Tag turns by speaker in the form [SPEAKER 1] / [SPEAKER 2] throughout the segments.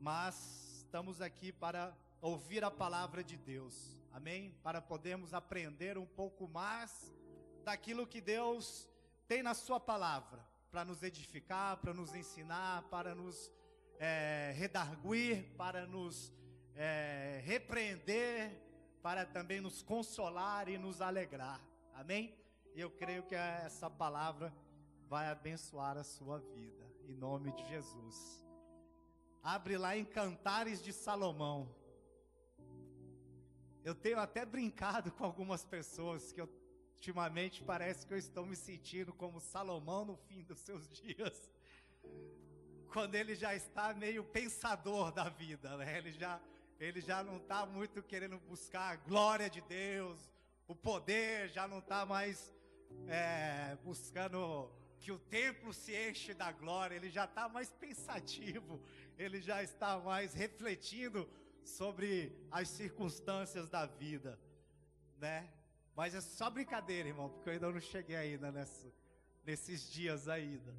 [SPEAKER 1] mas estamos aqui para ouvir a palavra de Deus, amém? Para podermos aprender um pouco mais daquilo que Deus tem na sua palavra, para nos edificar, para nos ensinar, para nos redarguir, para nos repreender, para também nos consolar e nos alegrar, amém? E eu creio que essa palavra vai abençoar a sua vida, em nome de Jesus. Abre lá em Cantares de Salomão. Eu tenho até brincado com algumas pessoas que ultimamente parece que eu estou me sentindo como Salomão no fim dos seus dias, quando ele já está meio pensador da vida, né? Ele já não está muito querendo buscar a glória de Deus, o poder, já não está mais buscando que o templo se enche da glória, ele já está mais pensativo, ele já está mais refletindo sobre as circunstâncias da vida, né? Mas é só brincadeira, irmão, porque eu ainda não cheguei ainda nesses dias ainda.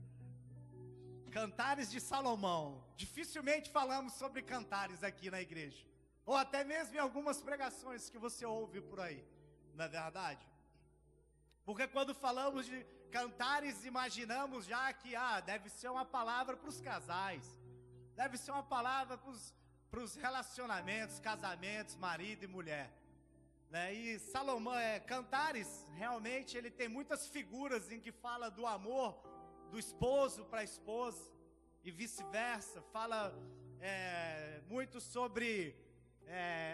[SPEAKER 1] Cantares de Salomão. Dificilmente falamos sobre cantares aqui na igreja, ou até mesmo em algumas pregações que você ouve por aí, não é verdade? Porque quando falamos de cantares, imaginamos já que deve ser uma palavra para os casais, deve ser uma palavra para os relacionamentos, casamentos, marido e mulher, né? E Salomão, Cantares, realmente ele tem muitas figuras em que fala do amor do esposo para a esposa e vice-versa, fala muito sobre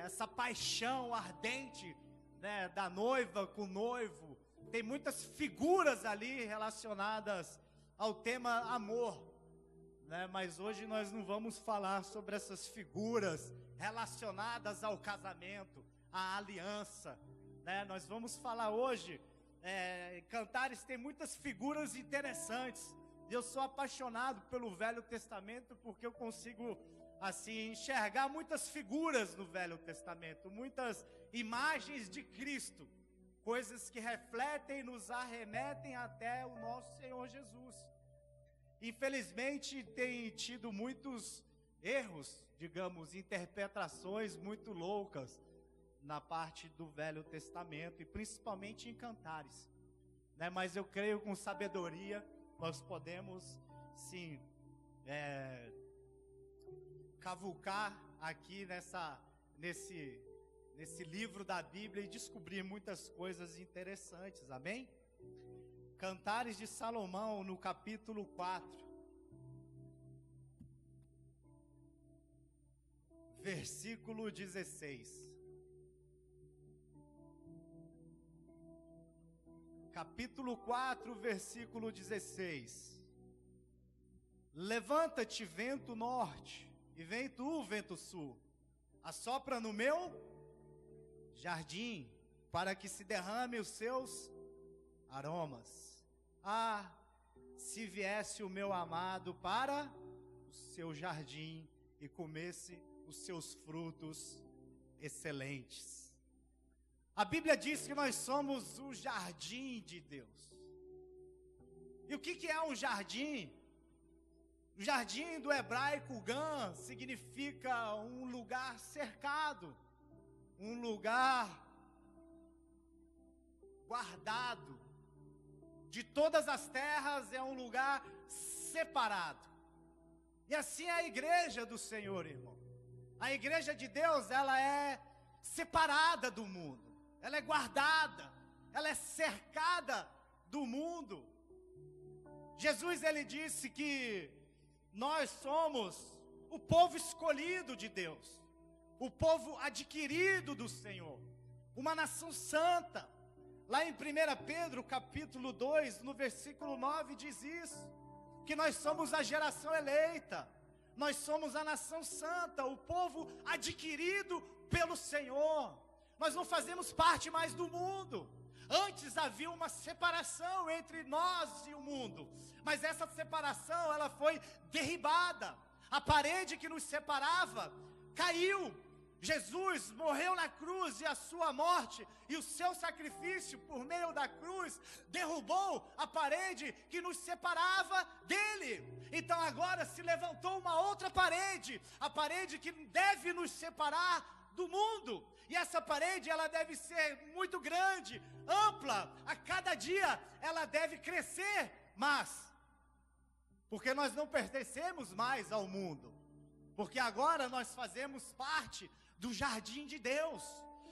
[SPEAKER 1] essa paixão ardente, né, da noiva com o noivo. Tem muitas figuras ali relacionadas ao tema amor, né? Mas hoje nós não vamos falar sobre essas figuras relacionadas ao casamento, à aliança, né? Nós vamos falar hoje, Cantares tem muitas figuras interessantes. Eu sou apaixonado pelo Velho Testamento porque eu consigo assim enxergar muitas figuras no Velho Testamento, muitas imagens de Cristo, coisas que refletem e nos arremetem até o nosso Senhor Jesus. Infelizmente tem tido muitos erros, digamos, interpretações muito loucas na parte do Velho Testamento, e principalmente em Cantares, né? Mas eu creio com sabedoria nós podemos sim cavucar aqui nesse livro da Bíblia e descobrir muitas coisas interessantes, amém? Cantares de Salomão, no capítulo 4, versículo 16. Capítulo 4, versículo 16. Levanta-te, vento norte, e vem tu, vento sul, assopra no meu jardim, para que se derrame os seus aromas. Se viesse o meu amado para o seu jardim e comesse os seus frutos excelentes. A Bíblia diz que nós somos o jardim de Deus. E o que é um jardim? O jardim do hebraico gan significa um lugar cercado, um lugar guardado. De todas as terras é um lugar separado. E assim é a igreja do Senhor, irmão. A igreja de Deus, ela é separada do mundo. Ela é guardada, ela é cercada do mundo. Jesus, ele disse que nós somos o povo escolhido de Deus, o povo adquirido do Senhor, uma nação santa. Lá em 1 Pedro, capítulo 2, no versículo 9, diz isso, que nós somos a geração eleita, nós somos a nação santa, o povo adquirido pelo Senhor. Nós não fazemos parte mais do mundo. Antes havia uma separação entre nós e o mundo, mas essa separação, ela foi derribada. A parede que nos separava caiu. Jesus morreu na cruz e a sua morte e o seu sacrifício por meio da cruz derrubou a parede que nos separava dele. Então agora se levantou uma outra parede, a parede que deve nos separar do mundo. E essa parede, ela deve ser muito grande, ampla, a cada dia ela deve crescer, mas porque nós não pertencemos mais ao mundo, porque agora nós fazemos parte do jardim de Deus,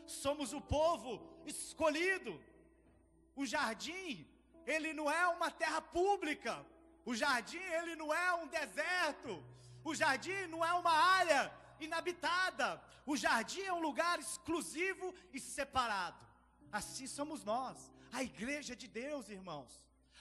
[SPEAKER 1] somos o povo escolhido. O jardim, ele não é uma terra pública, o jardim, ele não é um deserto, o jardim não é uma área inabitada, o jardim é um lugar exclusivo e separado. Assim somos nós, a igreja de Deus, irmãos.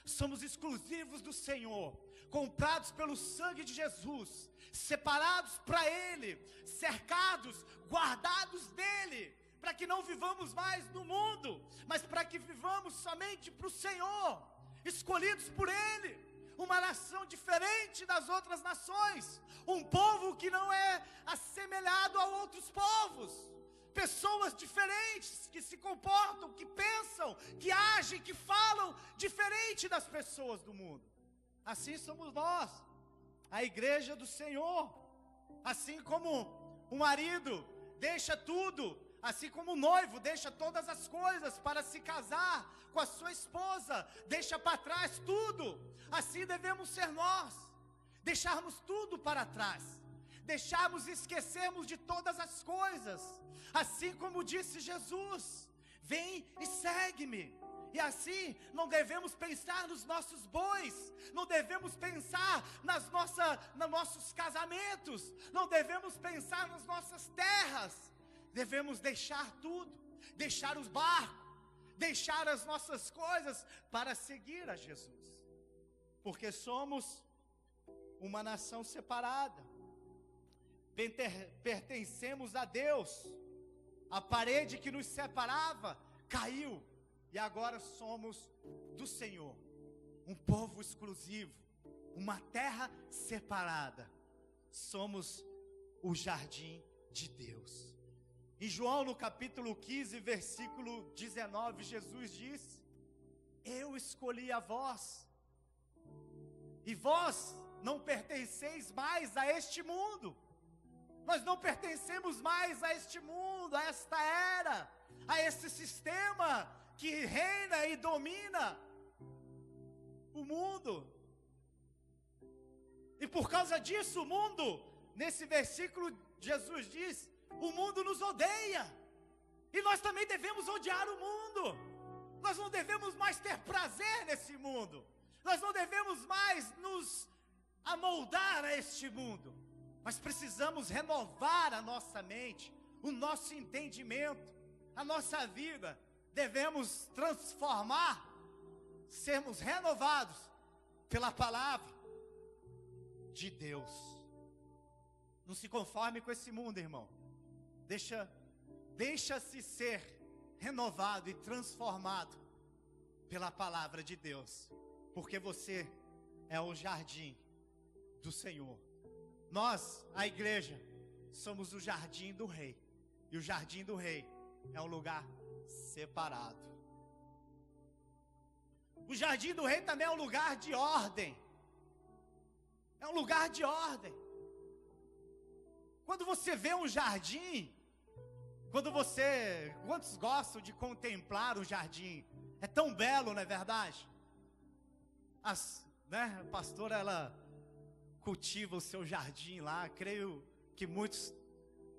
[SPEAKER 1] Somos exclusivos do Senhor, comprados pelo sangue de Jesus, separados para Ele, cercados, guardados dEle, para que não vivamos mais no mundo, mas para que vivamos somente para o Senhor, escolhidos por Ele, uma nação diferente das outras nações, um povo que não é assemelhado a outros povos, pessoas diferentes, que se comportam, que pensam, que agem, que falam diferente das pessoas do mundo. Assim somos nós, a igreja do Senhor. Assim como o marido deixa tudo, assim como o noivo deixa todas as coisas para se casar com a sua esposa, deixa para trás tudo, assim devemos ser nós, deixarmos tudo para trás, deixarmos e esquecermos de todas as coisas, assim como disse Jesus: vem e segue-me. E assim, não devemos pensar nos nossos bois, não devemos pensar nos nossos casamentos, não devemos pensar nas nossas terras, devemos deixar tudo, deixar os barcos, deixar as nossas coisas para seguir a Jesus, porque somos uma nação separada, pertencemos a Deus, a parede que nos separava caiu, e agora somos do Senhor, um povo exclusivo, uma terra separada, somos o jardim de Deus. Em João no capítulo 15, versículo 19, Jesus diz: eu escolhi a vós, e vós não pertenceis mais a este mundo. Nós não pertencemos mais a este mundo, a esta era, a esse sistema que reina e domina o mundo. E por causa disso, o mundo, nesse versículo, Jesus diz: o mundo nos odeia, e nós também devemos odiar o mundo. Nós não devemos mais ter prazer nesse mundo, nós não devemos mais nos amoldar a este mundo, mas precisamos renovar a nossa mente, o nosso entendimento, a nossa vida. Devemos transformar, sermos renovados pela palavra de Deus. Não se conforme com esse mundo, irmão. Deixa-se ser renovado e transformado pela palavra de Deus, porque você é o jardim do Senhor. Nós, a igreja, somos o jardim do rei, e o jardim do rei é um lugar separado. O jardim do rei também é um lugar de ordem, é um lugar de ordem. Quando você vê um jardim, quantos gostam de contemplar o jardim? É tão belo, não é verdade? A pastora, ela cultiva o seu jardim lá, creio que muitos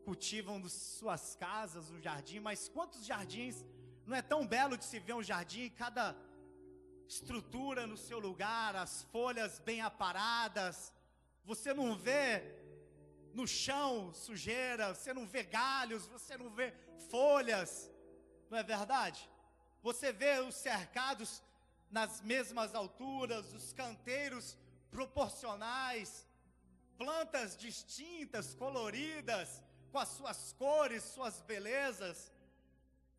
[SPEAKER 1] cultivam nas suas casas um jardim, mas quantos jardins não é tão belo de se ver um jardim, cada estrutura no seu lugar, as folhas bem aparadas, você não vê no chão sujeira, você não vê galhos, você não vê folhas, não é verdade? Você vê os cercados nas mesmas alturas, os canteiros proporcionais, plantas distintas, coloridas, com as suas cores, suas belezas,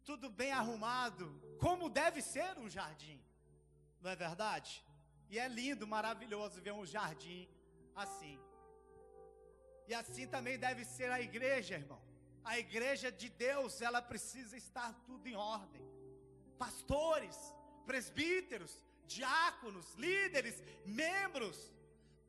[SPEAKER 1] tudo bem arrumado, como deve ser um jardim, não é verdade? E é lindo, maravilhoso ver um jardim assim. E assim também deve ser a igreja, irmão. A igreja de Deus, ela precisa estar tudo em ordem. Pastores, presbíteros, diáconos, líderes, membros,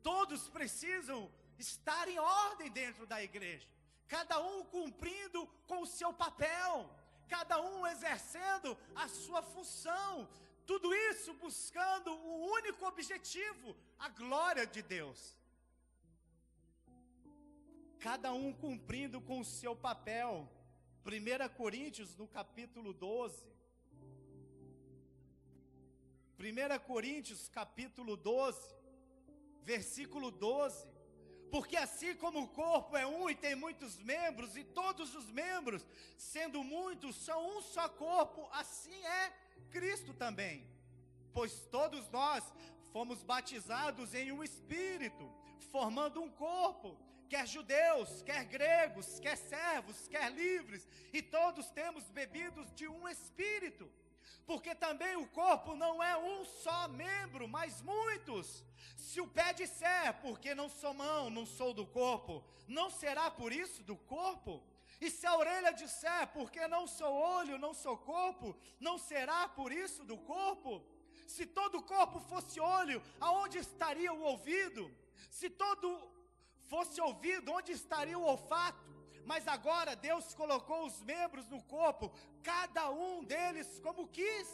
[SPEAKER 1] todos precisam estar em ordem dentro da igreja. Cada um cumprindo com o seu papel, cada um exercendo a sua função. Tudo isso buscando o único objetivo, a glória de Deus. Cada um cumprindo com o seu papel. 1 Coríntios, no capítulo 12. 1 Coríntios, capítulo 12, versículo 12. Porque assim como o corpo é um e tem muitos membros, e todos os membros, sendo muitos, são um só corpo, assim é Cristo também. Pois todos nós fomos batizados em um Espírito, formando um corpo, quer judeus, quer gregos, quer servos, quer livres, e todos temos bebido de um Espírito. Porque também o corpo não é um só membro, mas muitos. Se o pé disser, porque não sou mão, não sou do corpo, não será por isso do corpo? E se a orelha disser, porque não sou olho, não sou corpo, não será por isso do corpo? Se todo o corpo fosse olho, aonde estaria o ouvido? Se todo fosse ouvido, onde estaria o olfato? Mas agora Deus colocou os membros no corpo, cada um deles como quis.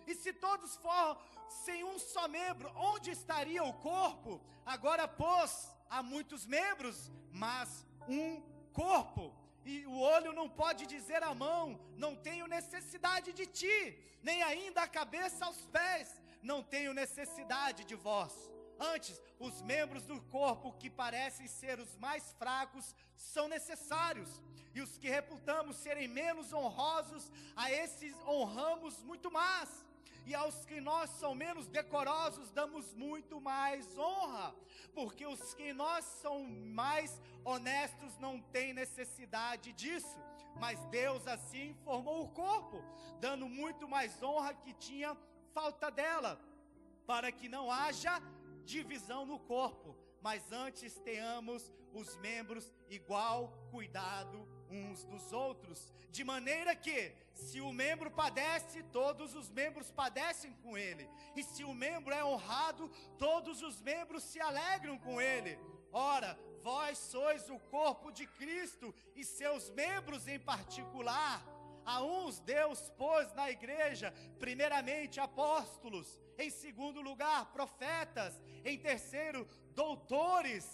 [SPEAKER 1] E se todos fossem um só membro, onde estaria o corpo? Agora, pois, há muitos membros, mas um corpo. E o olho não pode dizer à mão, não tenho necessidade de ti, nem ainda a cabeça aos pés, não tenho necessidade de vós. Antes, os membros do corpo que parecem ser os mais fracos são necessários, e os que reputamos serem menos honrosos, a esses honramos muito mais, e aos que nós são menos decorosos damos muito mais honra, porque os que nós são mais honestos não têm necessidade disso, mas Deus assim formou o corpo, dando muito mais honra que tinha falta dela, para que não haja divisão no corpo, mas antes tenhamos os membros igual cuidado uns dos outros, de maneira que, se o membro padece, todos os membros padecem com ele, e se o membro é honrado, todos os membros se alegram com ele. Ora, vós sois o corpo de Cristo, e seus membros em particular. A uns Deus pôs na igreja, primeiramente apóstolos, em segundo lugar profetas, em terceiro doutores,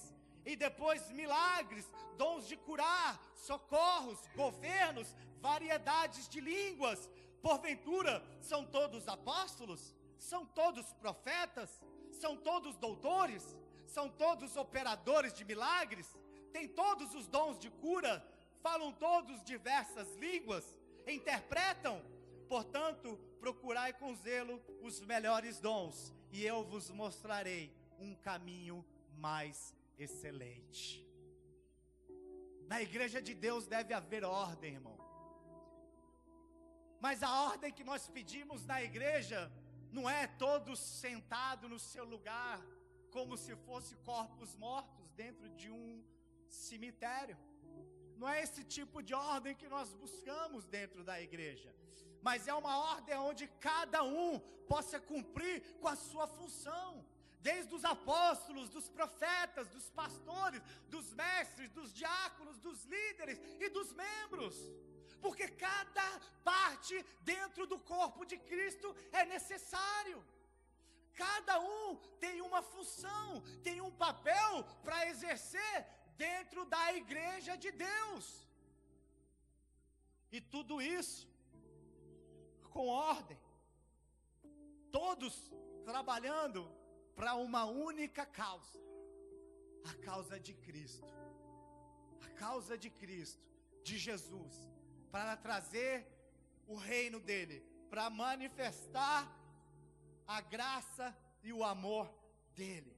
[SPEAKER 1] e depois milagres, dons de curar, socorros, governos, variedades de línguas. Porventura, são todos apóstolos? São todos profetas? São todos doutores? São todos operadores de milagres? Têm todos os dons de cura? Falam todos diversas línguas? Interpretam? Portanto, procurai com zelo os melhores dons, e eu vos mostrarei um caminho mais excelente. Na igreja de Deus deve haver ordem, irmão. Mas a ordem que nós pedimos na igreja não é todos sentados no seu lugar, como se fossem corpos mortos dentro de um cemitério. Não é esse tipo de ordem que nós buscamos dentro da igreja, mas é uma ordem onde cada um possa cumprir com a sua função, desde os apóstolos, dos profetas, dos pastores, dos mestres, dos diáconos, dos líderes e dos membros, porque cada parte dentro do corpo de Cristo é necessário. Cada um tem uma função, tem um papel para exercer dentro da igreja de Deus, e tudo isso com ordem, todos trabalhando para uma única causa, a causa de Cristo, a causa de Cristo, de Jesus, para trazer o reino dele, para manifestar a graça e o amor dele.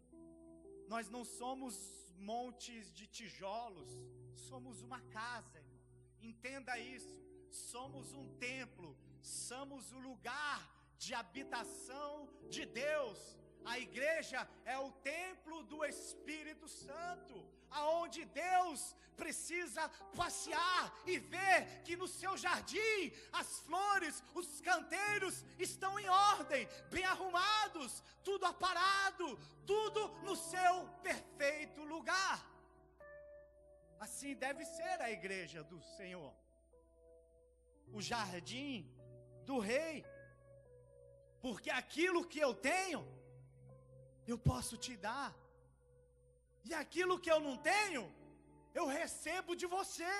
[SPEAKER 1] Nós não somos montes de tijolos, somos uma casa, irmão. Entenda isso, somos um templo, somos o lugar de habitação de Deus, A igreja é o templo do Espírito Santo, aonde Deus precisa passear e ver que no seu jardim as flores, os canteiros estão em ordem, bem arrumados, tudo aparado, tudo no seu perfeito lugar. Assim deve ser a igreja do Senhor, o jardim do Rei, porque aquilo que eu tenho, eu posso te dar, e aquilo que eu não tenho, eu recebo de você,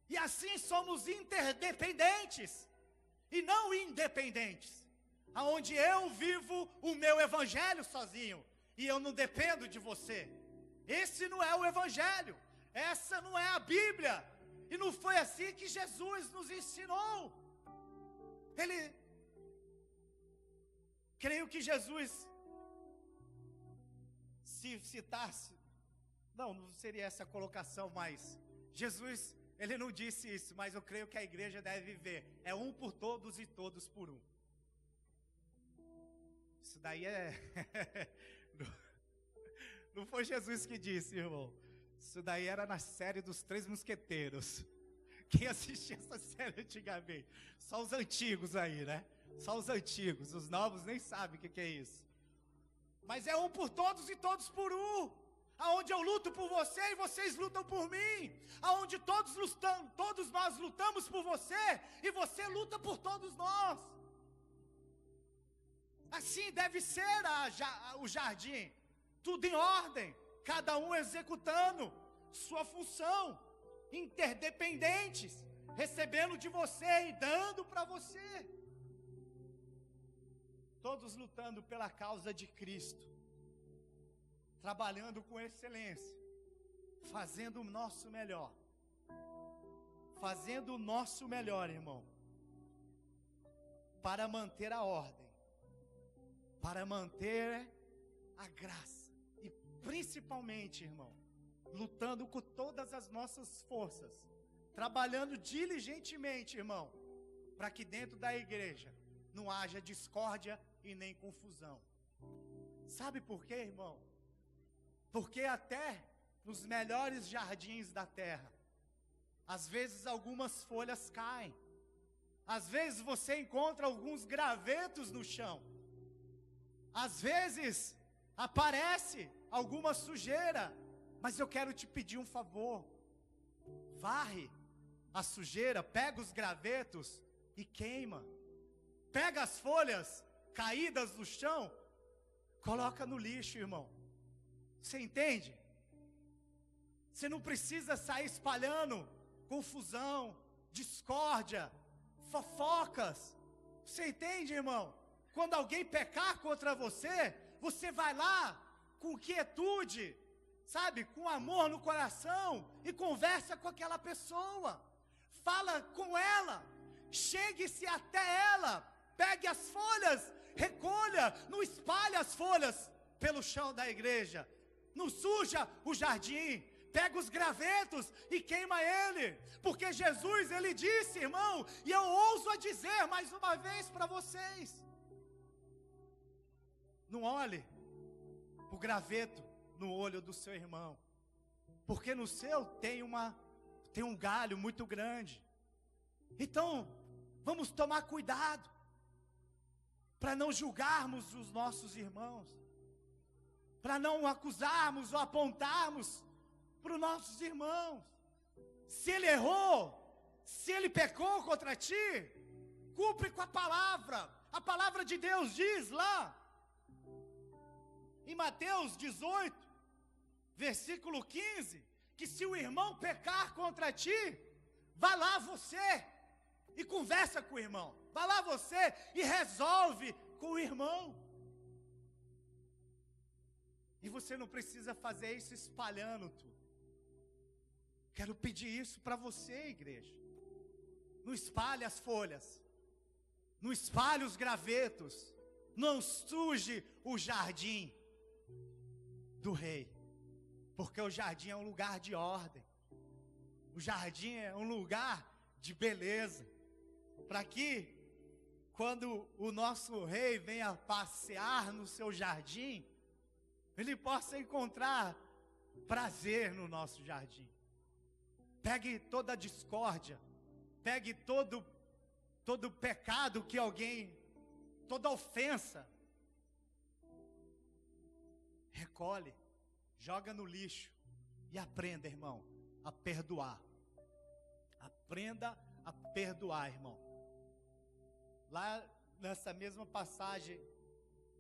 [SPEAKER 1] e assim somos interdependentes, e não independentes, aonde eu vivo o meu evangelho sozinho, e eu não dependo de você. Esse não é o evangelho, essa não é a Bíblia, e não foi assim que Jesus nos ensinou. Creio que Jesus, se citasse, não seria essa a colocação, mas Jesus, ele não disse isso, mas eu creio que a igreja deve viver, é um por todos e todos por um. Isso daí não foi Jesus que disse, irmão. Isso daí era na série dos Três Mosqueteiros. Quem assistia essa série antigamente? Só os antigos aí, né? Só os antigos, os novos nem sabem o que é isso. Mas é um por todos e todos por um. Aonde eu luto por você e vocês lutam por mim. Aonde todos nós lutamos por você e você luta por todos nós. Assim deve ser o jardim. Tudo em ordem, cada um executando sua função, interdependentes, recebendo de você e dando para você. Todos lutando pela causa de Cristo, trabalhando com excelência, fazendo o nosso melhor. Fazendo o nosso melhor, irmão, para manter a ordem, para manter a graça. E principalmente, irmão, lutando com todas as nossas forças, trabalhando diligentemente, irmão, para que dentro da igreja não haja discórdia e nem confusão. Sabe por quê, irmão? Porque até nos melhores jardins da terra, às vezes algumas folhas caem, às vezes você encontra alguns gravetos no chão, às vezes aparece alguma sujeira, mas eu quero te pedir um favor: varre a sujeira, pega os gravetos e queima. Pega as folhas caídas no chão, coloca no lixo, irmão. Você entende? Você não precisa sair espalhando confusão, discórdia, fofocas. Você entende, irmão? Quando alguém pecar contra você, você vai lá com quietude, sabe, com amor no coração, e conversa com aquela pessoa, fala com ela, chegue-se até ela, pegue as folhas, recolha, não espalhe as folhas pelo chão da igreja, não suja o jardim, pega os gravetos e queima ele, porque Jesus, ele disse, irmão, e eu ouso a dizer mais uma vez para vocês: não olhe o graveto no olho do seu irmão, porque no seu tem um galho muito grande. Então, vamos tomar cuidado, para não julgarmos os nossos irmãos, para não acusarmos ou apontarmos para os nossos irmãos. Se ele errou, se ele pecou contra ti, cumpre com a palavra de Deus diz lá, em Mateus 18, versículo 15, que se o irmão pecar contra ti, vá lá você e conversa com o irmão, vá lá você e resolve com o irmão. E você não precisa fazer isso espalhando tudo. Quero pedir isso para você, igreja. Não espalhe as folhas, não espalhe os gravetos, não suje o jardim do rei, porque o jardim é um lugar de ordem, o jardim é um lugar de beleza, para que quando o nosso rei venha passear no seu jardim, ele possa encontrar prazer no nosso jardim. Pegue toda a discórdia, pegue todo pecado que alguém, toda ofensa, recolhe, joga no lixo e aprenda, irmão, a perdoar. Aprenda a perdoar, irmão. Lá nessa mesma passagem,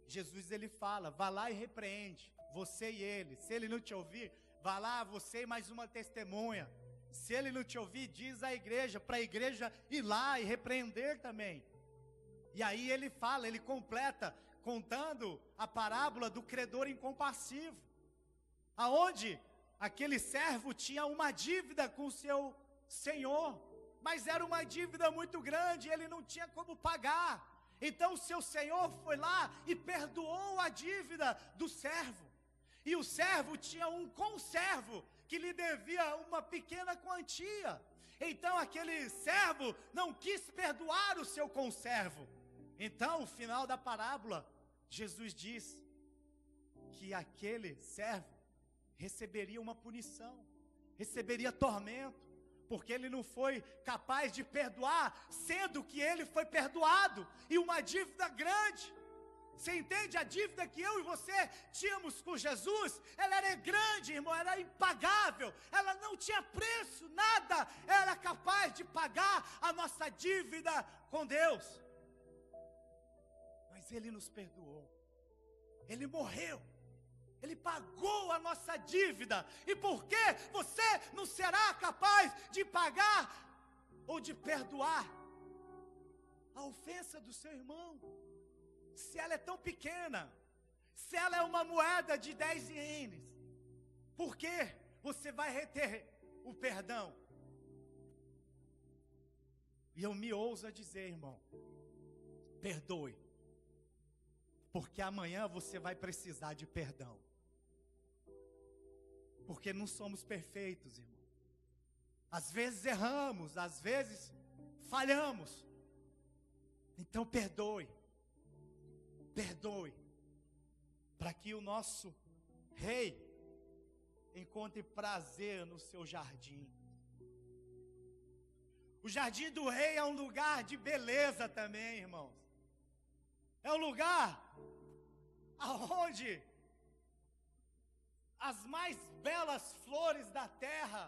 [SPEAKER 1] Jesus ele fala, vá lá e repreende, você e ele. Se ele não te ouvir, vá lá, você e mais uma testemunha. Se ele não te ouvir, diz à igreja, para a igreja ir lá e repreender também. E aí ele fala, ele completa, contando a parábola do credor incompassivo, aonde aquele servo tinha uma dívida com o seu senhor, mas era uma dívida muito grande, ele não tinha como pagar. Então o seu senhor foi lá e perdoou a dívida do servo. E o servo tinha um conservo que lhe devia uma pequena quantia. Então aquele servo não quis perdoar o seu conservo. Então, no final da parábola, Jesus diz que aquele servo receberia uma punição, receberia tormento, porque ele não foi capaz de perdoar, sendo que ele foi perdoado, e uma dívida grande. Você entende? A dívida que eu e você tínhamos com Jesus, ela era grande, irmão, era impagável, ela não tinha preço, nada era capaz de pagar a nossa dívida com Deus. Mas Ele nos perdoou, Ele morreu, Ele pagou a nossa dívida. E por que você não será capaz de pagar ou de perdoar a ofensa do seu irmão? Se ela é tão pequena, se ela é uma moeda de 10 ienes, por que você vai reter o perdão? E eu me ouso a dizer, irmão, perdoe, porque amanhã você vai precisar de perdão. Porque não somos perfeitos, irmão. Às vezes erramos, às vezes falhamos. Então perdoe. Perdoe, para que o nosso rei encontre prazer no seu jardim. O jardim do rei é um lugar de beleza também, irmãos. É um lugar aonde as mais belas flores da terra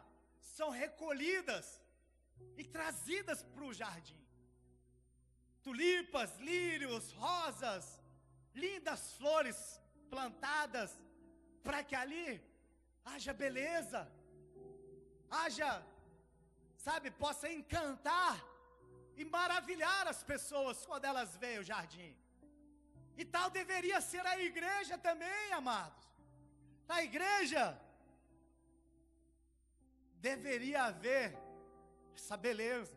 [SPEAKER 1] são recolhidas e trazidas para o jardim. Tulipas, lírios, rosas, lindas flores plantadas, para que ali haja beleza, haja, possa encantar e maravilhar as pessoas quando elas veem o jardim. E tal deveria ser a igreja também, amados. Na igreja deveria haver essa beleza,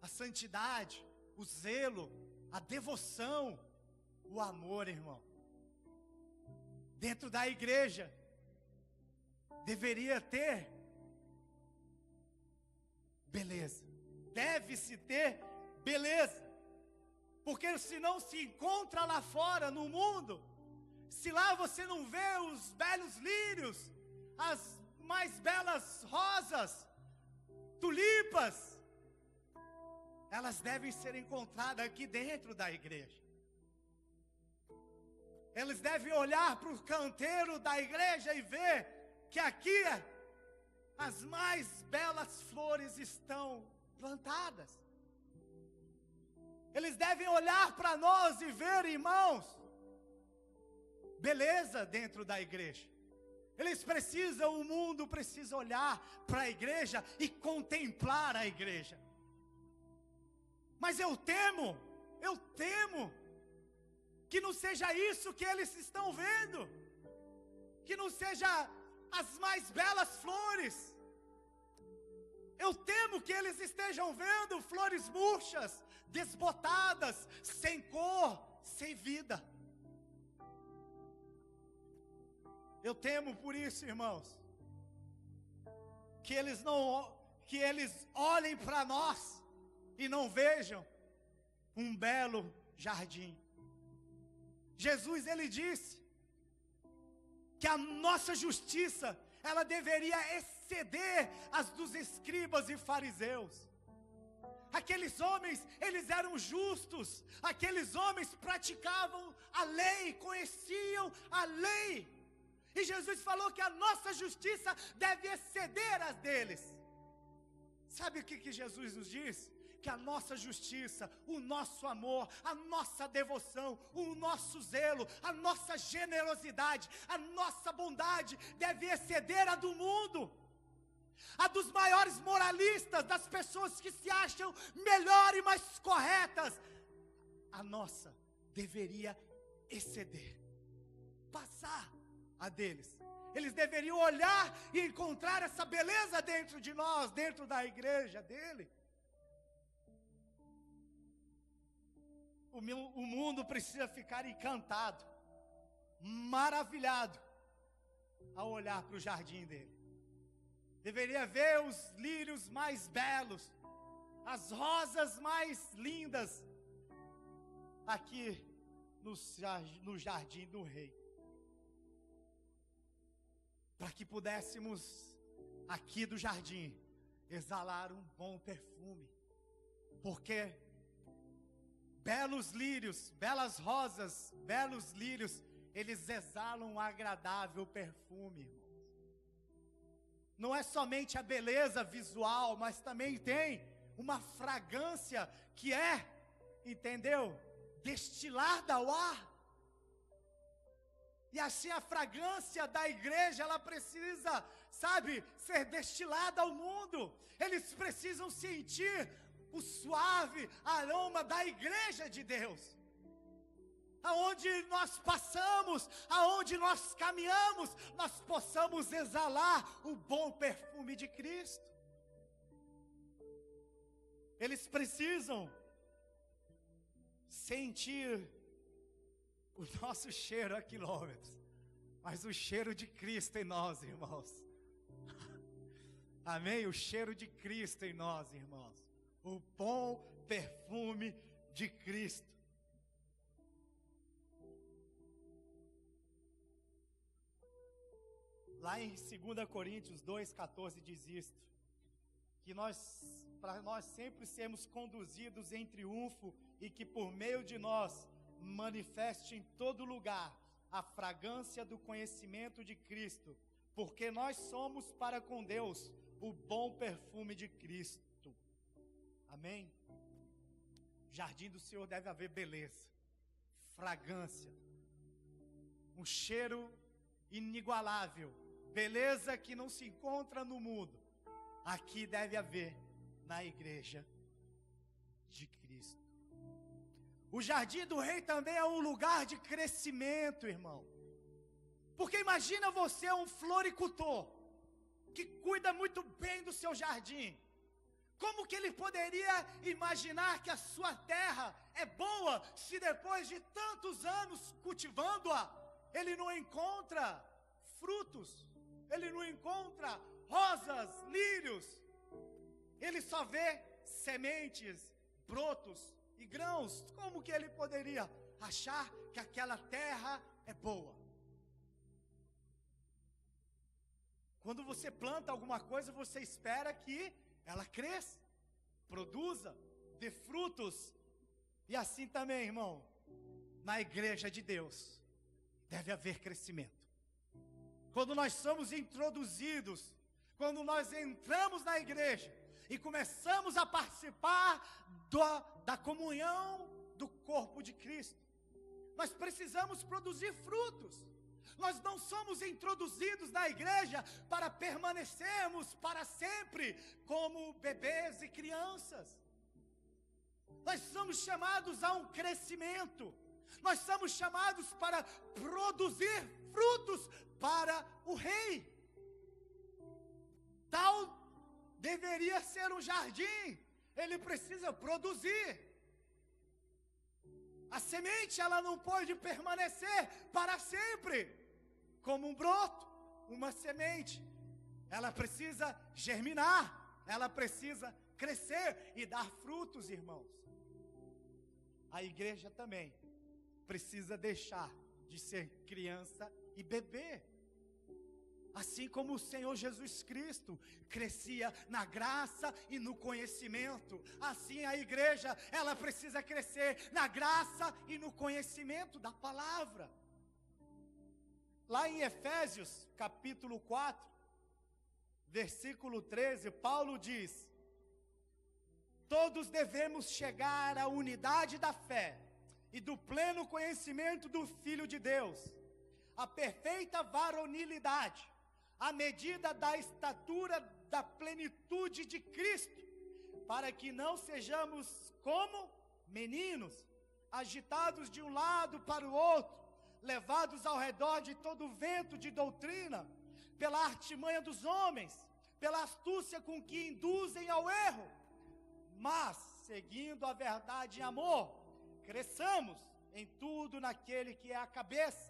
[SPEAKER 1] a santidade, o zelo, a devoção, o amor, irmão. Dentro da igreja deveria ter beleza, deve-se ter beleza, porque se não se encontra lá fora no mundo, se lá você não vê os belos lírios, as mais belas rosas, tulipas, elas devem ser encontradas aqui dentro da igreja. Eles devem olhar para o canteiro da igreja e ver que aqui as mais belas flores estão plantadas. Eles devem olhar para nós e ver, irmãos, beleza dentro da igreja. Eles precisam, o mundo precisa olhar para a igreja e contemplar a igreja. Mas eu temo que não seja isso que eles estão vendo, que não seja as mais belas flores. Eu temo que eles estejam vendo flores murchas, desbotadas, sem cor, sem vida. Eu temo por isso, irmãos, que eles olhem para nós e não vejam um belo jardim. Jesus, ele disse que a nossa justiça, ela deveria exceder as dos escribas e fariseus. Aqueles homens, eles eram justos, aqueles homens praticavam a lei, conheciam a lei. E Jesus falou que a nossa justiça deve exceder as deles. Sabe o que Jesus nos diz? Que a nossa justiça, o nosso amor, a nossa devoção, o nosso zelo, a nossa generosidade, a nossa bondade deve exceder a do mundo, a dos maiores moralistas, das pessoas que se acham melhor e mais corretas. A nossa deveria exceder, passar a deles. Eles deveriam olhar e encontrar essa beleza dentro de nós, dentro da igreja dele. O mundo precisa ficar encantado, maravilhado, ao olhar para o jardim dele. Deveria ver os lírios mais belos, as rosas mais lindas, aqui no jardim do rei. Para que pudéssemos, aqui do jardim, exalar um bom perfume. Porque belos lírios, belas rosas, belos lírios, eles exalam um agradável perfume, irmãos. Não é somente a beleza visual, mas também tem uma fragrância que é, entendeu? Destilada ao ar. E assim a fragrância da igreja, ela precisa, sabe, ser destilada ao mundo. Eles precisam sentir o suave aroma da igreja de Deus. Aonde nós passamos, aonde nós caminhamos, nós possamos exalar o bom perfume de Cristo. Eles precisam sentir o nosso cheiro a quilômetros, mas o cheiro de Cristo em nós, irmãos. Amém? O cheiro de Cristo em nós, irmãos. O bom perfume de Cristo. Lá em 2 Coríntios 2,14 diz isto, que para nós sempre sermos conduzidos em triunfo e que por meio de nós manifeste em todo lugar a fragrância do conhecimento de Cristo, porque nós somos para com Deus o bom perfume de Cristo. Amém? Jardim do Senhor deve haver beleza, fragrância, um cheiro inigualável, beleza que não se encontra no mundo. Aqui deve haver na igreja de Cristo. O jardim do rei também é um lugar de crescimento, irmão. Porque imagina você um floricultor que cuida muito bem do seu jardim. Como que ele poderia imaginar que a sua terra é boa se depois de tantos anos cultivando-a, ele não encontra frutos, ele não encontra rosas, lírios, ele só vê sementes, brotos e grãos? Como que ele poderia achar que aquela terra é boa? Quando você planta alguma coisa, você espera que ela cresça, produza, dê frutos. E assim também, irmão, na igreja de Deus deve haver crescimento. Quando nós somos introduzidos, quando nós entramos na igreja e começamos a participar da comunhão do corpo de Cristo, nós precisamos produzir frutos. Nós não somos introduzidos na igreja para permanecermos para sempre como bebês e crianças. Nós somos chamados a um crescimento. Nós somos chamados para produzir frutos para o rei. Tal deveria ser um jardim. Ele precisa produzir. A semente, ela não pode permanecer para sempre como um broto, uma semente. Ela precisa germinar, ela precisa crescer e dar frutos, irmãos. a igreja também precisa deixar de ser criança e bebê. Assim como o Senhor Jesus Cristo crescia na graça e no conhecimento, assim a igreja, ela precisa crescer na graça e no conhecimento da palavra. Lá em Efésios, capítulo 4, versículo 13, Paulo diz: todos devemos chegar à unidade da fé e do pleno conhecimento do Filho de Deus, a perfeita varonilidade, à medida da estatura da plenitude de Cristo, para que não sejamos como meninos, agitados de um lado para o outro, levados ao redor de todo vento de doutrina, pela artimanha dos homens, pela astúcia com que induzem ao erro, mas, seguindo a verdade em amor, cresçamos em tudo naquele que é a cabeça,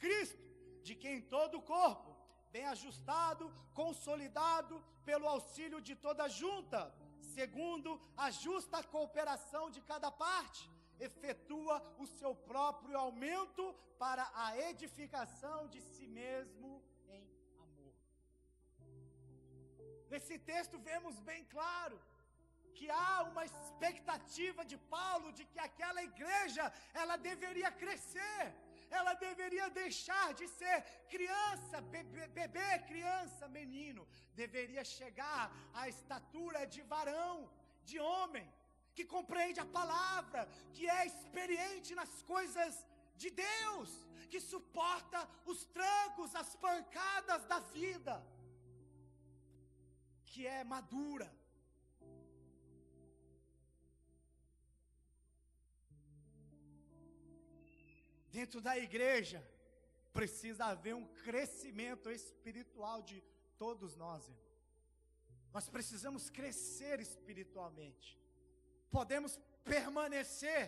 [SPEAKER 1] Cristo, de quem todo o corpo, bem ajustado, consolidado pelo auxílio de toda junta, segundo a justa cooperação de cada parte, efetua o seu próprio aumento para a edificação de si mesmo em amor. Nesse texto vemos bem claro que há uma expectativa de Paulo de que aquela igreja, ela deveria crescer, ela deveria deixar de ser criança, bebê, criança, menino, deveria chegar à estatura de varão, de homem, que compreende a palavra, que é experiente nas coisas de Deus, que suporta os trancos, as pancadas da vida, que é madura. Dentro da igreja, precisa haver um crescimento espiritual de todos nós, irmão. Nós precisamos crescer espiritualmente. Podemos permanecer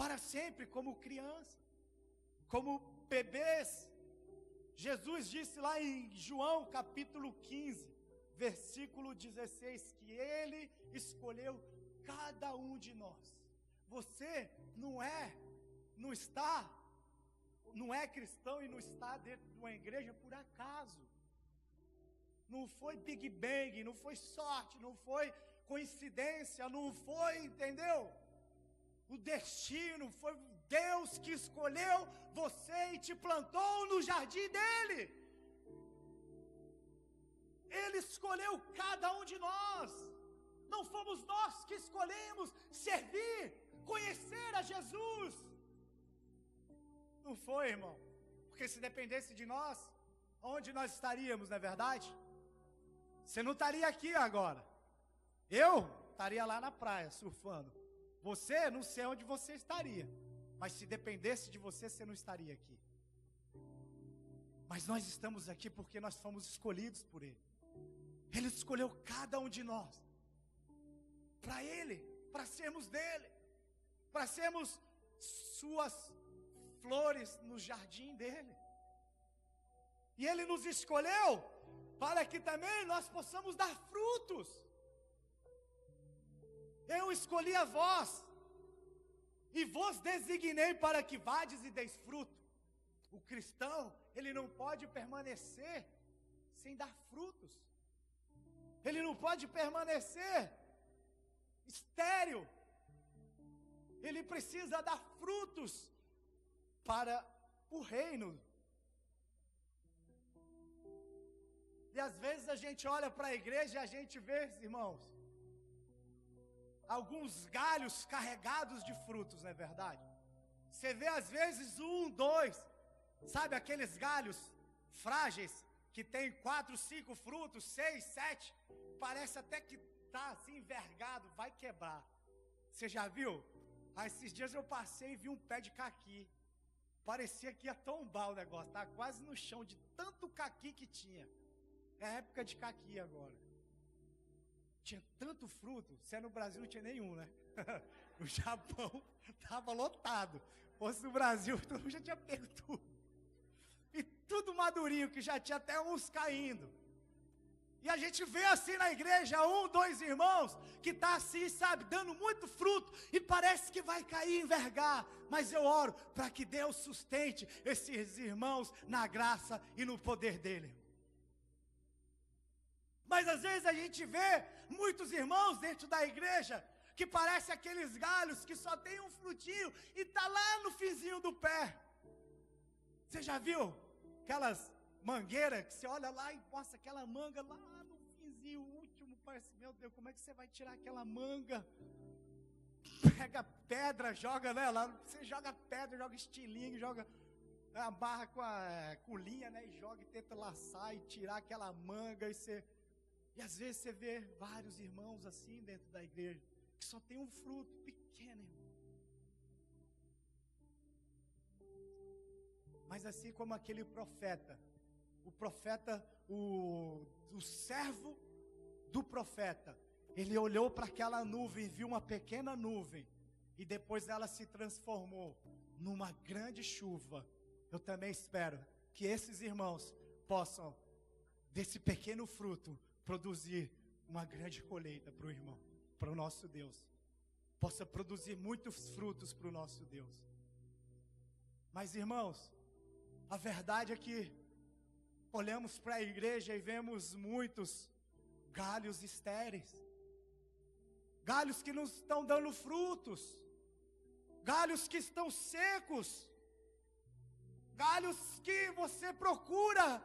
[SPEAKER 1] para sempre como criança, como bebês. Jesus disse lá em João capítulo 15, versículo 16, que Ele escolheu cada um de nós. Você não é cristão e não está dentro de uma igreja por acaso. Não foi Big Bang, não foi sorte, não foi coincidência, não foi, entendeu? O destino, foi Deus que escolheu você e te plantou no jardim dele. Ele escolheu cada um de nós. Não fomos nós que escolhemos servir, conhecer a Jesus. Não foi, irmão, porque se dependesse de nós, onde nós estaríamos, não é verdade? Você não estaria aqui agora, eu estaria lá na praia, surfando, você, não sei onde você estaria, mas se dependesse de você, você não estaria aqui. Mas nós estamos aqui porque nós fomos escolhidos por Ele. Ele escolheu cada um de nós, para Ele, para sermos dEle, para sermos suas flores no jardim dele. E Ele nos escolheu para que também nós possamos dar frutos. Eu escolhi a vós e vos designei para que vades e deis fruto. O cristão, ele não pode permanecer sem dar frutos. Ele não pode permanecer estéril. Ele precisa dar frutos para o reino. E às vezes a gente olha para a igreja e a gente vê, irmãos, alguns galhos carregados de frutos, não é verdade? Você vê às vezes 1, 2, sabe aqueles galhos frágeis que tem 4, 5 frutos, 6, 7, parece até que está assim envergado, vai quebrar. Você já viu? Esses dias eu passei e vi um pé de caqui. Parecia que ia tombar o negócio, estava quase no chão de tanto caqui que tinha. É época de caqui agora. Tinha tanto fruto, se é no Brasil não tinha nenhum, né? No Japão estava lotado. Se fosse no Brasil, todo mundo já tinha pego tudo. E tudo madurinho, que já tinha até uns caindo. E a gente vê assim na igreja, 1, 2 irmãos, que está assim, sabe, dando muito fruto, e parece que vai cair, envergar. Mas eu oro para que Deus sustente esses irmãos na graça e no poder dEle. Mas às vezes a gente vê muitos irmãos dentro da igreja, que parece aqueles galhos que só tem um frutinho, e está lá no finzinho do pé. Você já viu aquelas mangueiras que você olha lá e posta aquela manga lá no finzinho, último, parece, meu Deus, como é que você vai tirar aquela manga? Pega pedra, joga, né, lá, você joga pedra, joga estilingue, joga a barra com linha, né, e joga e tenta laçar e tirar aquela manga, e às vezes você vê vários irmãos assim dentro da igreja, que só tem um fruto pequeno, irmão. Mas assim como aquele profeta, o servo do profeta, ele olhou para aquela nuvem, viu uma pequena nuvem, e depois ela se transformou numa grande chuva. Eu também espero que esses irmãos possam, desse pequeno fruto, produzir uma grande colheita para o irmão, para o nosso Deus. Possa produzir muitos frutos para o nosso Deus. Mas irmãos, a verdade é que olhamos para a igreja e vemos muitos galhos estéreis, galhos que não estão dando frutos, galhos que estão secos, galhos que você procura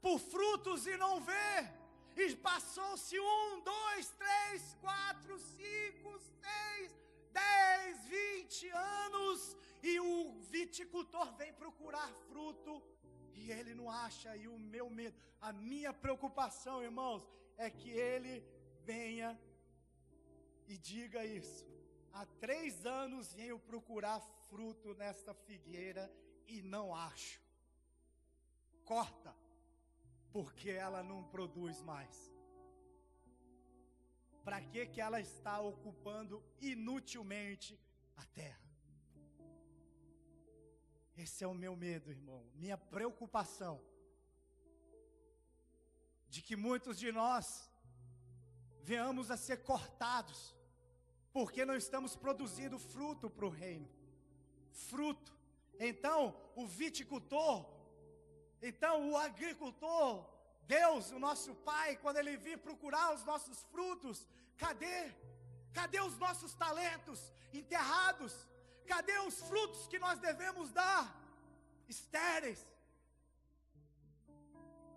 [SPEAKER 1] por frutos e não vê, e passou-se 1, 2, 3, 4, 5, 6, 10, 20 anos, e o viticultor vem procurar fruto, e ele não acha. E o meu medo, a minha preocupação, irmãos, é que ele venha e diga isso: há 3 anos venho procurar fruto nesta figueira e não acho. Corta, porque ela não produz mais. Para que ela está ocupando inutilmente a terra? Esse é o meu medo, irmão, minha preocupação, de que muitos de nós venhamos a ser cortados, porque não estamos produzindo fruto para o reino, fruto. Então, o viticultor, então o agricultor, Deus, o nosso Pai, quando Ele vir procurar os nossos frutos, cadê? Cadê os nossos talentos enterrados? Cadê os frutos que nós devemos dar? Estéreis.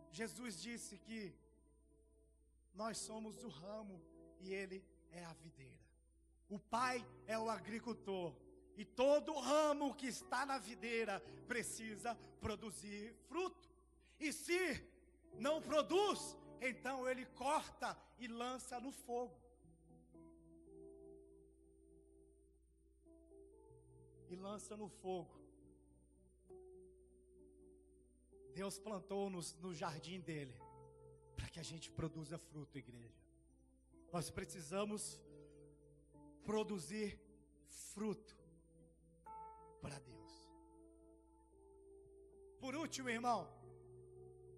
[SPEAKER 1] Jesus disse que nós somos o ramo e Ele é a videira. O Pai é o agricultor, e todo ramo que está na videira precisa produzir fruto. E se não produz, então Ele corta e lança no fogo. E lança no fogo. Deus plantou-nos no jardim dele, para que a gente produza fruto, igreja. Nós precisamos produzir fruto para Deus. Por último, irmão,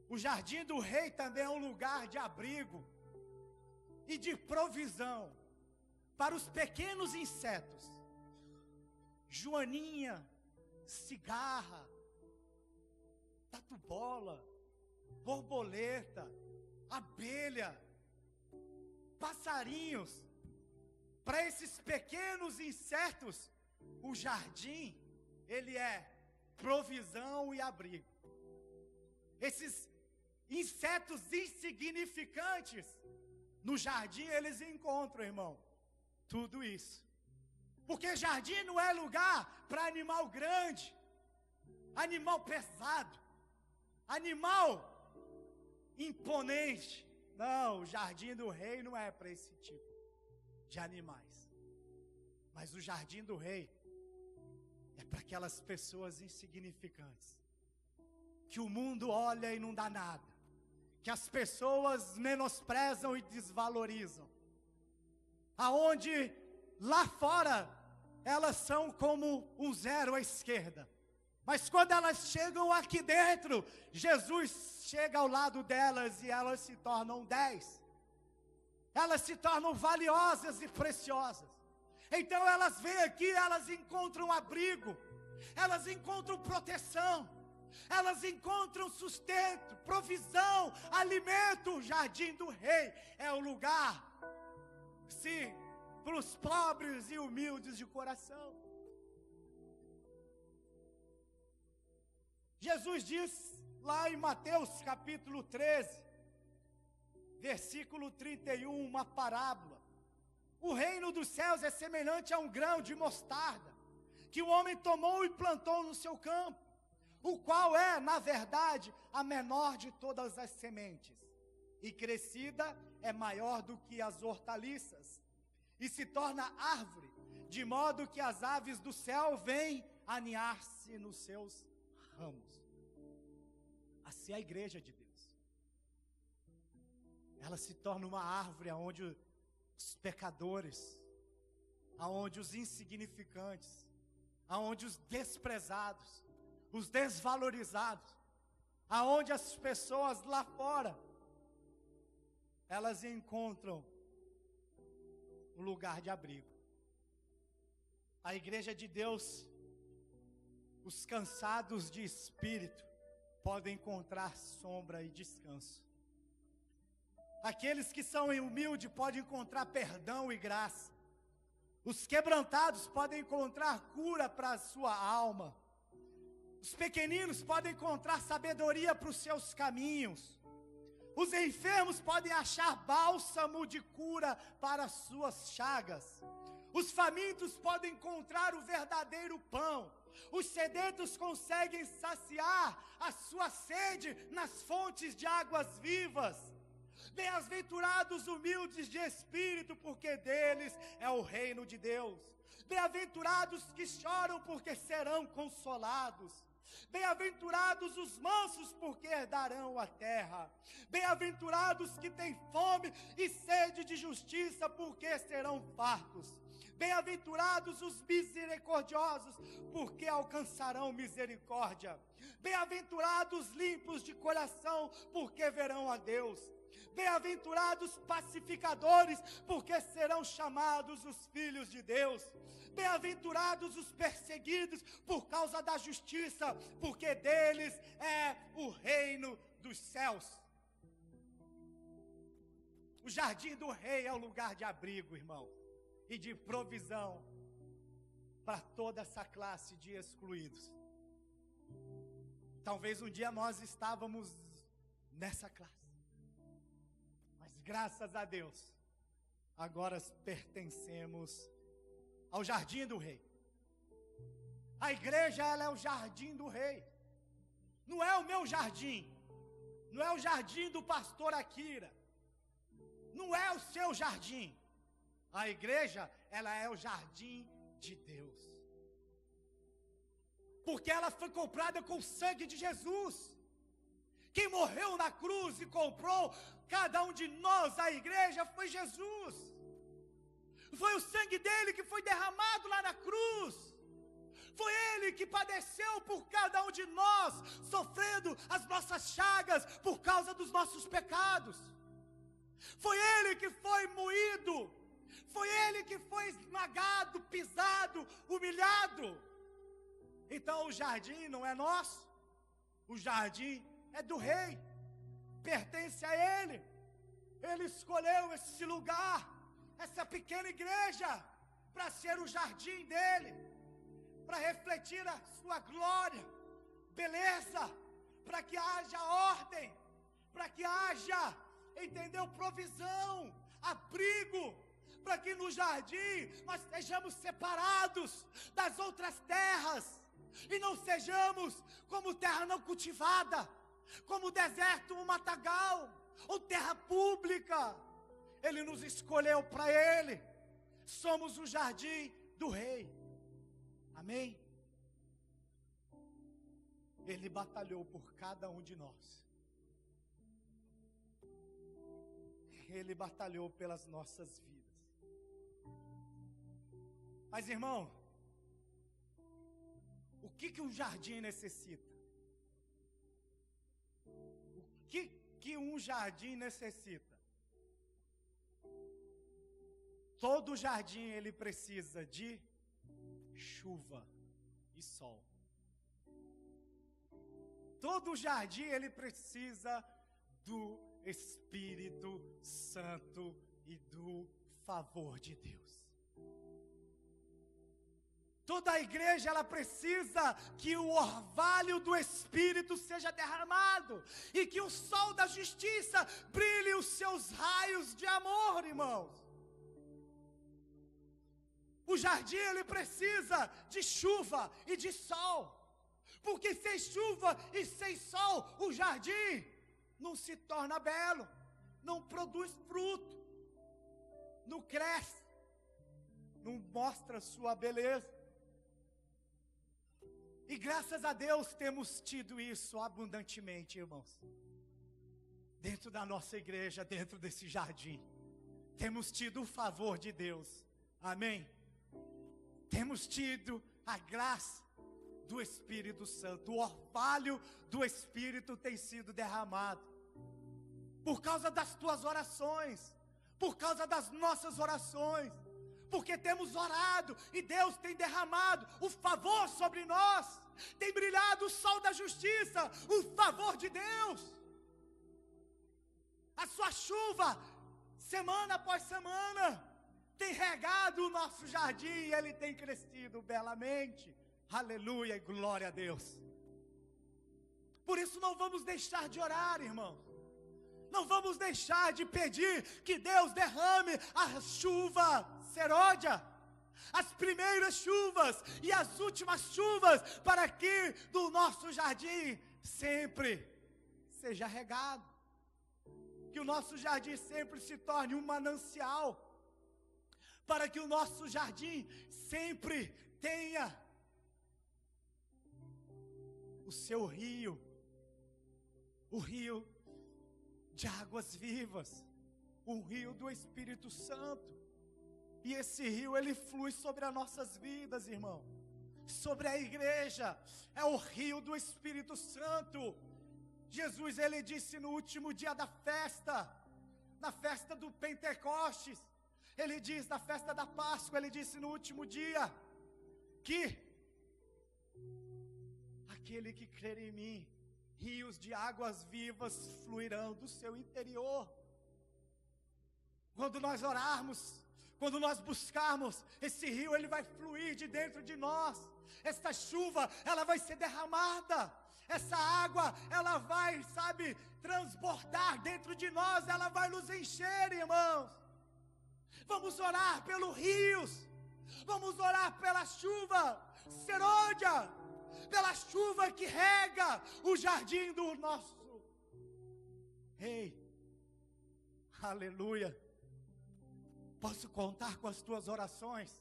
[SPEAKER 1] o jardim do rei também é um lugar de abrigo e de provisão para os pequenos insetos. Joaninha, cigarra, tatu-bola, borboleta, abelha, passarinhos. Para esses pequenos insetos, o jardim, ele é provisão e abrigo. Esses insetos insignificantes, no jardim eles encontram, irmão, tudo isso. Porque jardim não é lugar para animal grande, animal pesado, animal imponente. Não, o jardim do rei não é para esse tipo de animais. Mas o jardim do rei é para aquelas pessoas insignificantes, que o mundo olha e não dá nada, que as pessoas menosprezam e desvalorizam, aonde lá fora elas são como um zero à esquerda, Mas quando elas chegam aqui dentro, Jesus chega ao lado delas e elas se tornam 10. Elas se tornam valiosas e preciosas. Então elas vêm aqui, elas encontram abrigo, elas encontram proteção, elas encontram sustento, provisão, alimento. O jardim do rei é o lugar, sim, para os pobres e humildes de coração. Jesus diz lá em Mateus capítulo 13, versículo 31, uma parábola. O reino dos céus é semelhante a um grão de mostarda, que o homem tomou e plantou no seu campo, o qual é, na verdade, a menor de todas as sementes, e crescida é maior do que as hortaliças, e se torna árvore, de modo que as aves do céu vêm aninhar-se nos seus ramos. Assim é a igreja de Deus. Ela se torna uma árvore onde os pecadores, aonde os insignificantes, aonde os desprezados, os desvalorizados, aonde as pessoas lá fora, elas encontram um lugar de abrigo. A igreja de Deus, os cansados de espírito, podem encontrar sombra e descanso. Aqueles que são humildes podem encontrar perdão e graça. Os quebrantados podem encontrar cura para a sua alma. Os pequeninos podem encontrar sabedoria para os seus caminhos. Os enfermos podem achar bálsamo de cura para as suas chagas. Os famintos podem encontrar o verdadeiro pão. Os sedentos conseguem saciar a sua sede nas fontes de águas vivas. Bem-aventurados humildes de espírito, porque deles é o reino de Deus. Bem-aventurados que choram, porque serão consolados. Bem-aventurados os mansos, porque herdarão a terra. Bem-aventurados que têm fome e sede de justiça, porque serão fartos. Bem-aventurados os misericordiosos, porque alcançarão misericórdia. Bem-aventurados limpos de coração, porque verão a Deus. Bem-aventurados pacificadores, porque serão chamados os filhos de Deus. Bem-aventurados os perseguidos por causa da justiça, porque deles é o reino dos céus. O jardim do rei é o lugar de abrigo, irmão, e de provisão para toda essa classe de excluídos. Talvez um dia nós estávamos nessa classe. Graças a Deus, agora pertencemos ao jardim do rei. A igreja, ela é o jardim do rei. Não é o meu jardim, não é o jardim do pastor Akira, não é o seu jardim. A igreja, ela é o jardim de Deus, porque ela foi comprada com o sangue de Jesus. Quem morreu na cruz e comprou cada um de nós, a igreja, foi Jesus. Foi o sangue dele que foi derramado lá na cruz. Foi ele que padeceu por cada um de nós, sofrendo as nossas chagas por causa dos nossos pecados. Foi ele que foi moído. Foi ele que foi esmagado, pisado, humilhado. Então o jardim não é nosso. O jardim é do rei, pertence a ele. Ele escolheu esse lugar, essa pequena igreja, para ser o jardim dele, para refletir a sua glória, beleza, para que haja ordem, para que haja, entendeu, provisão, abrigo, para que no jardim nós sejamos separados das outras terras, e não sejamos como terra não cultivada, como deserto, um matagal, ou terra pública. Ele nos escolheu para ele. Somos o jardim do rei. Amém? Ele batalhou por cada um de nós. Ele batalhou pelas nossas vidas. Mas, irmão, O que um jardim necessita? O que um jardim necessita? Todo jardim ele precisa de chuva e sol. Todo jardim ele precisa do Espírito Santo e do favor de Deus. Toda a igreja ela precisa que o orvalho do Espírito seja derramado e que o sol da justiça brilhe os seus raios de amor, irmãos. O jardim ele precisa de chuva e de sol. Porque sem chuva e sem sol, o jardim não se torna belo, não produz fruto, não cresce, não mostra sua beleza. E graças a Deus temos tido isso abundantemente, irmãos. Dentro da nossa igreja, dentro desse jardim, temos tido o favor de Deus, amém? Temos tido a graça do Espírito Santo, o orvalho do Espírito tem sido derramado, por causa das tuas orações, por causa das nossas orações, porque temos orado, e Deus tem derramado o favor sobre nós, tem brilhado o sol da justiça, o favor de Deus, a sua chuva, semana após semana, tem regado o nosso jardim, e ele tem crescido belamente, aleluia e glória a Deus. Por isso não vamos deixar de orar, irmão. Não vamos deixar de pedir que Deus derrame a chuva seródia, as primeiras chuvas e as últimas chuvas, para que do nosso jardim sempre seja regado, que o nosso jardim sempre se torne um manancial, para que o nosso jardim sempre tenha o seu rio, o rio de águas vivas, o rio do Espírito Santo. E esse rio ele flui sobre as nossas vidas, irmão, sobre a igreja, é o rio do Espírito Santo. Jesus ele disse no último dia da festa, na festa do Pentecostes, ele diz na festa da Páscoa, ele disse no último dia, que aquele que crer em mim, rios de águas vivas fluirão do seu interior. Quando nós orarmos, quando nós buscarmos, esse rio ele vai fluir de dentro de nós. Essa chuva, ela vai ser derramada. Essa água, ela vai, transbordar dentro de nós, ela vai nos encher, irmãos. Vamos orar pelos rios, vamos orar pela chuva seródia, pela chuva que rega o jardim do nosso Rei. Aleluia. Posso contar com as tuas orações?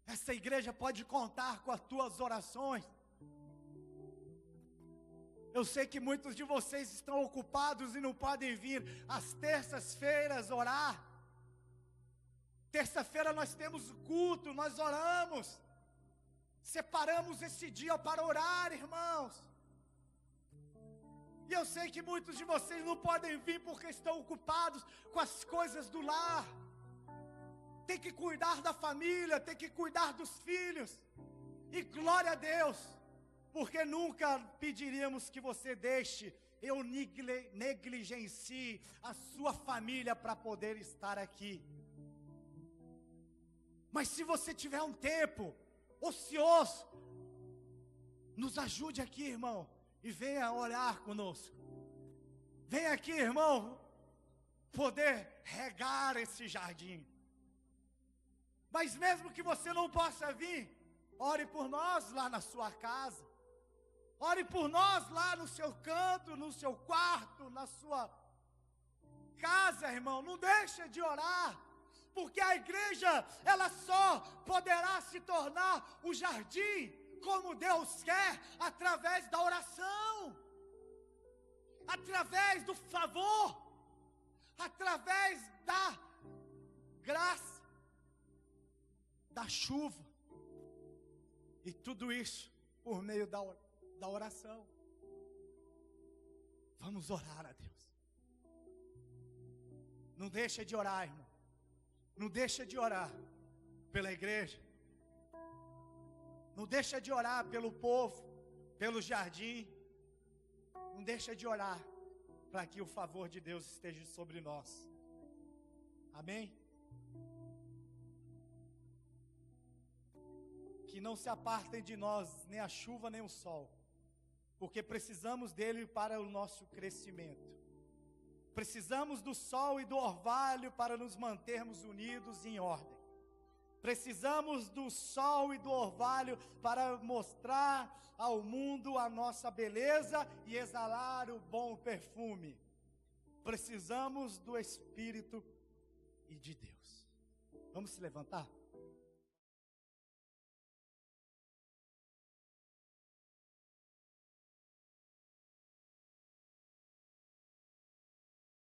[SPEAKER 1] Essa igreja pode contar com as tuas orações? Eu sei que muitos de vocês estão ocupados e não podem vir às terças-feiras orar. Terça-feira nós temos o culto, nós oramos. Separamos esse dia para orar, irmãos. E eu sei que muitos de vocês não podem vir porque estão ocupados com as coisas do lar. Tem que cuidar da família, tem que cuidar dos filhos. E glória a Deus, porque nunca pediríamos que você deixe, eu negligencie a sua família para poder estar aqui. Mas se você tiver um tempo ocioso, nos ajude aqui, irmão, e venha orar conosco. Venha aqui, irmão, poder regar esse jardim. Mas mesmo que você não possa vir, ore por nós lá na sua casa. Ore por nós lá no seu canto, no seu quarto, na sua casa, irmão. Não deixa de orar. Porque a igreja, ela só poderá se tornar o jardim como Deus quer, através da oração, através do favor, através da graça, da chuva. E tudo isso por meio da oração. Vamos orar a Deus. Não deixa de orar, irmão. Não deixa de orar pela igreja. Não deixa de orar pelo povo, pelo jardim. Não deixa de orar para que o favor de Deus esteja sobre nós. Amém? Que não se apartem de nós nem a chuva nem o sol, porque precisamos dele para o nosso crescimento. Precisamos do sol e do orvalho para nos mantermos unidos e em ordem. Precisamos do sol e do orvalho para mostrar ao mundo a nossa beleza e exalar o bom perfume. Precisamos do Espírito e de Deus. Vamos se levantar?